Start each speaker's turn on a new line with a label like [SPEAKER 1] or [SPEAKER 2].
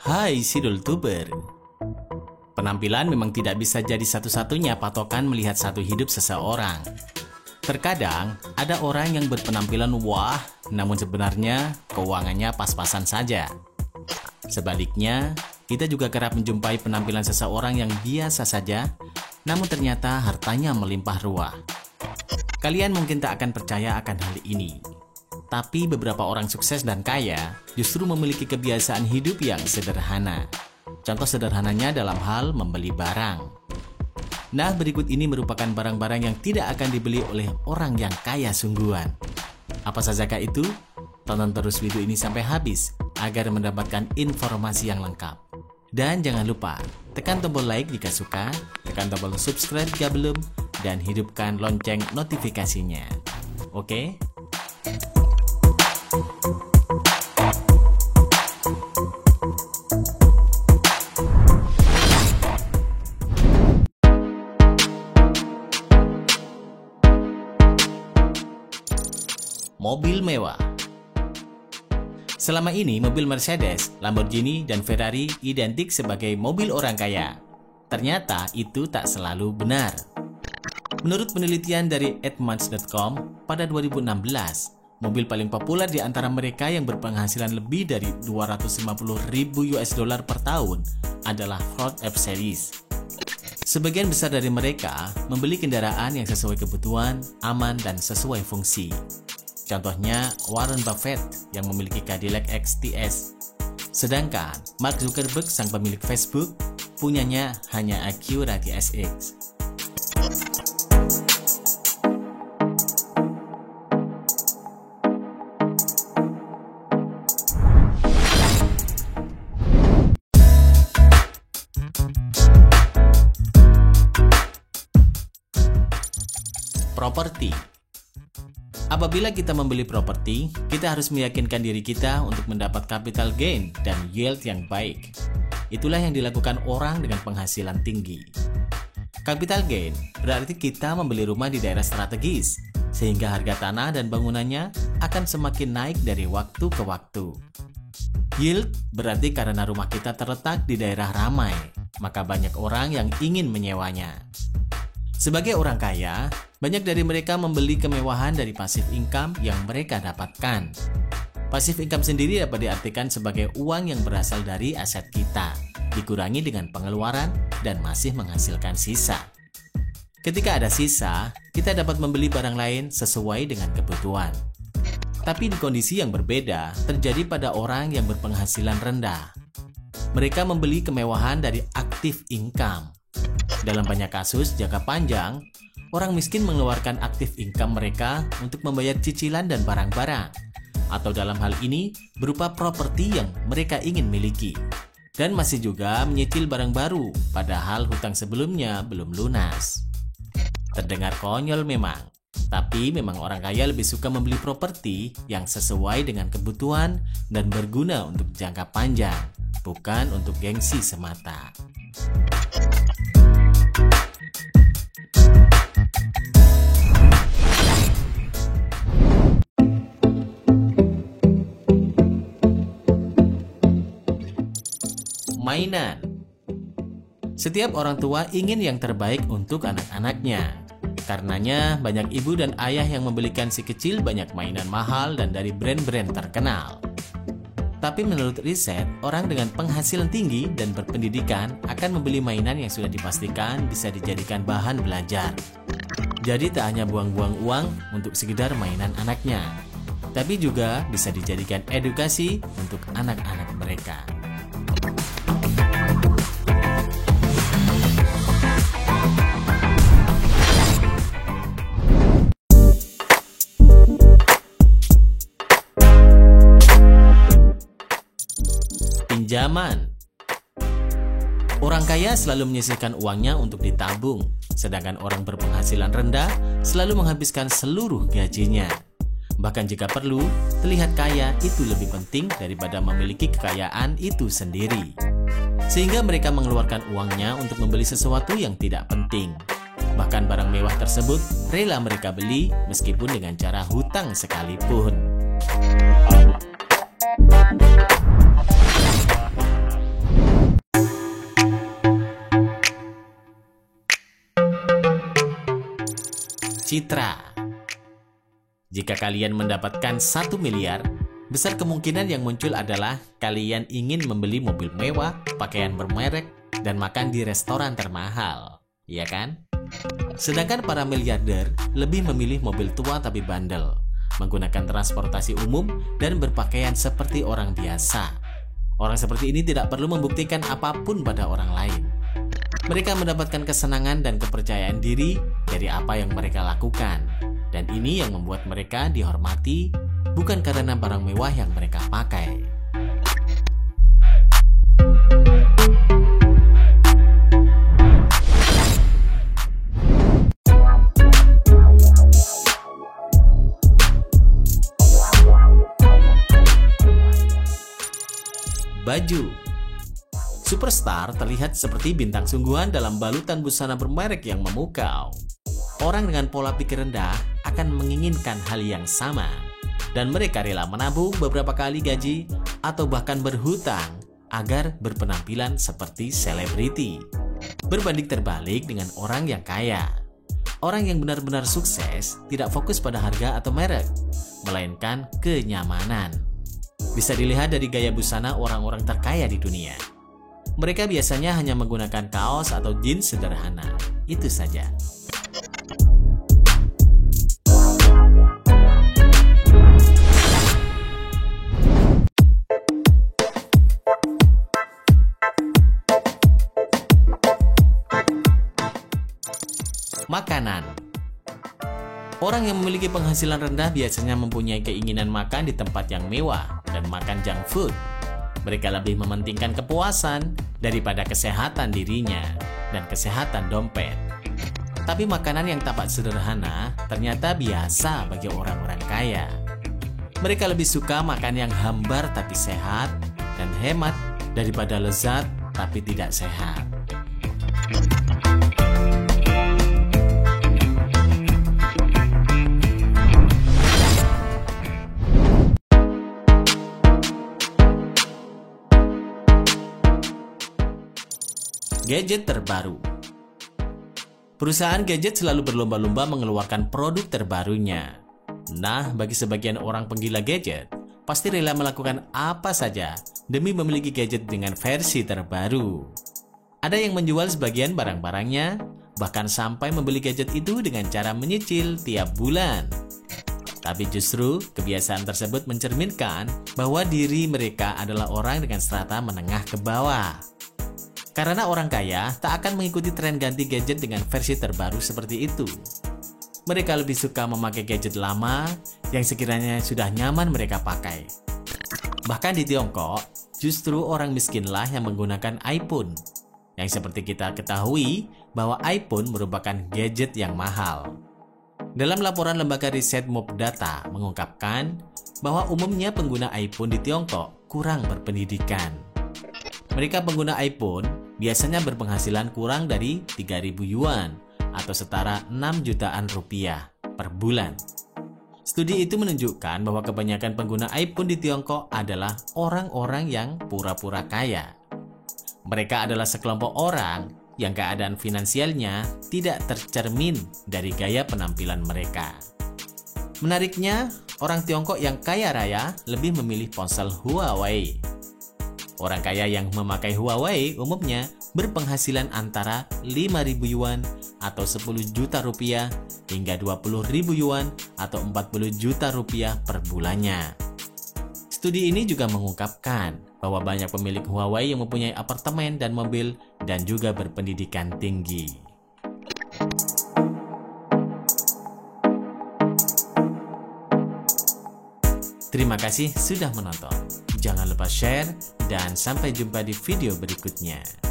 [SPEAKER 1] Hai Sidul Tuber. Penampilan memang tidak bisa jadi satu-satunya patokan melihat satu hidup seseorang. Terkadang ada orang yang berpenampilan wah, namun sebenarnya keuangannya pas-pasan saja. Sebaliknya, kita juga kerap menjumpai penampilan seseorang yang biasa saja, namun ternyata hartanya melimpah ruah. Kalian mungkin tak akan percaya akan hal ini. Tapi beberapa orang sukses dan kaya justru memiliki kebiasaan hidup yang sederhana. Contoh sederhananya dalam hal membeli barang. Nah, berikut ini merupakan barang-barang yang tidak akan dibeli oleh orang yang kaya sungguhan. Apa sajakah itu? Tonton terus video ini sampai habis agar mendapatkan informasi yang lengkap. Dan jangan lupa, tekan tombol like jika suka, tekan tombol subscribe jika belum, dan hidupkan lonceng notifikasinya. Oke? Mobil mewah. Selama ini mobil Mercedes, Lamborghini, dan Ferrari identik sebagai mobil orang kaya. Ternyata itu tak selalu benar. Menurut penelitian dari Edmunds.com, pada 2016, mobil paling populer di antara mereka yang berpenghasilan lebih dari 250.000 US dollar per tahun adalah Ford F-Series. Sebagian besar dari mereka membeli kendaraan yang sesuai kebutuhan, aman, dan sesuai fungsi. Contohnya Warren Buffett yang memiliki Cadillac XTS. Sedangkan Mark Zuckerberg, sang pemilik Facebook, punyanya hanya Acura TSX. Properti. Apabila kita membeli properti, kita harus meyakinkan diri kita untuk mendapat capital gain dan yield yang baik. Itulah yang dilakukan orang dengan penghasilan tinggi. Capital gain berarti kita membeli rumah di daerah strategis, sehingga harga tanah dan bangunannya akan semakin naik dari waktu ke waktu. Yield berarti karena rumah kita terletak di daerah ramai, maka banyak orang yang ingin menyewanya. Sebagai orang kaya, banyak dari mereka membeli kemewahan dari passive income yang mereka dapatkan. Passive income sendiri dapat diartikan sebagai uang yang berasal dari aset kita, dikurangi dengan pengeluaran dan masih menghasilkan sisa. Ketika ada sisa, kita dapat membeli barang lain sesuai dengan kebutuhan. Tapi di kondisi yang berbeda terjadi pada orang yang berpenghasilan rendah. Mereka membeli kemewahan dari active income. Dalam banyak kasus jangka panjang, orang miskin mengeluarkan aktif income mereka untuk membayar cicilan dan barang-barang, atau dalam hal ini berupa properti yang mereka ingin miliki, dan masih juga menyicil barang baru padahal hutang sebelumnya belum lunas. Terdengar konyol memang, tapi memang orang kaya lebih suka membeli properti yang sesuai dengan kebutuhan dan berguna untuk jangka panjang, bukan untuk gengsi semata. Mainan. Setiap orang tua ingin yang terbaik untuk anak-anaknya. Karenanya banyak ibu dan ayah yang membelikan si kecil banyak mainan mahal dan dari brand-brand terkenal. Tapi menurut riset, orang dengan penghasilan tinggi dan berpendidikan akan membeli mainan yang sudah dipastikan bisa dijadikan bahan belajar. Jadi tak hanya buang-buang uang untuk sekedar mainan anaknya, tapi juga bisa dijadikan edukasi untuk anak-anak mereka. Pinjaman. Orang kaya selalu menyisihkan uangnya untuk ditabung, sedangkan orang berpenghasilan rendah selalu menghabiskan seluruh gajinya. Bahkan jika perlu, terlihat kaya itu lebih penting daripada memiliki kekayaan itu sendiri. Sehingga mereka mengeluarkan uangnya untuk membeli sesuatu yang tidak penting. Bahkan barang mewah tersebut rela mereka beli meskipun dengan cara hutang sekalipun. citra. Jika kalian mendapatkan 1 miliar, besar kemungkinan yang muncul adalah kalian ingin membeli mobil mewah, pakaian bermerek, dan makan di restoran termahal. Iya kan? Sedangkan para miliarder lebih memilih mobil tua tapi bandel, menggunakan transportasi umum, dan berpakaian seperti orang biasa. Orang seperti ini tidak perlu membuktikan apapun pada orang lain. Mereka mendapatkan kesenangan dan kepercayaan diri dari apa yang mereka lakukan. Dan ini yang membuat mereka dihormati, bukan karena barang mewah yang mereka pakai. Baju. Superstar terlihat seperti bintang sungguhan dalam balutan busana bermerek yang memukau. Orang dengan pola pikir rendah akan menginginkan hal yang sama, dan mereka rela menabung beberapa kali gaji atau bahkan berhutang agar berpenampilan seperti selebriti. Berbanding terbalik dengan orang yang kaya. Orang yang benar-benar sukses tidak fokus pada harga atau merek, melainkan kenyamanan. Bisa dilihat dari gaya busana orang-orang terkaya di dunia. Mereka biasanya hanya menggunakan kaos atau jeans sederhana. Itu saja. Makanan. Orang yang memiliki penghasilan rendah biasanya mempunyai keinginan makan di tempat yang mewah dan makan junk food. Mereka lebih mementingkan kepuasan daripada kesehatan dirinya dan kesehatan dompet. Tapi makanan yang tampak sederhana ternyata biasa bagi orang-orang kaya. Mereka lebih suka makan yang hambar tapi sehat dan hemat daripada lezat tapi tidak sehat. Gadget terbaru. Perusahaan gadget selalu berlomba-lomba mengeluarkan produk terbarunya. Nah, bagi sebagian orang penggila gadget, pasti rela melakukan apa saja demi memiliki gadget dengan versi terbaru. Ada yang menjual sebagian barang-barangnya, bahkan sampai membeli gadget itu dengan cara menyicil tiap bulan. Tapi justru kebiasaan tersebut mencerminkan bahwa diri mereka adalah orang dengan strata menengah ke bawah. Karena orang kaya tak akan mengikuti tren ganti gadget dengan versi terbaru seperti itu. Mereka lebih suka memakai gadget lama yang sekiranya sudah nyaman mereka pakai. Bahkan di Tiongkok, justru orang miskinlah yang menggunakan iPhone. Yang seperti kita ketahui bahwa iPhone merupakan gadget yang mahal. Dalam laporan lembaga riset Mobdata mengungkapkan bahwa umumnya pengguna iPhone di Tiongkok kurang berpendidikan. Mereka pengguna iPhone biasanya berpenghasilan kurang dari 3.000 yuan atau setara 6 jutaan rupiah per bulan. Studi itu menunjukkan bahwa kebanyakan pengguna iPhone di Tiongkok adalah orang-orang yang pura-pura kaya. Mereka adalah sekelompok orang yang keadaan finansialnya tidak tercermin dari gaya penampilan mereka. Menariknya, orang Tiongkok yang kaya raya lebih memilih ponsel Huawei. Orang kaya yang memakai Huawei umumnya berpenghasilan antara 5.000 yuan atau 10 juta rupiah hingga 20.000 yuan atau 40 juta rupiah per bulannya. Studi ini juga mengungkapkan bahwa banyak pemilik Huawei yang mempunyai apartemen dan mobil dan juga berpendidikan tinggi. Terima kasih sudah menonton. Jangan lupa share dan sampai jumpa di video berikutnya.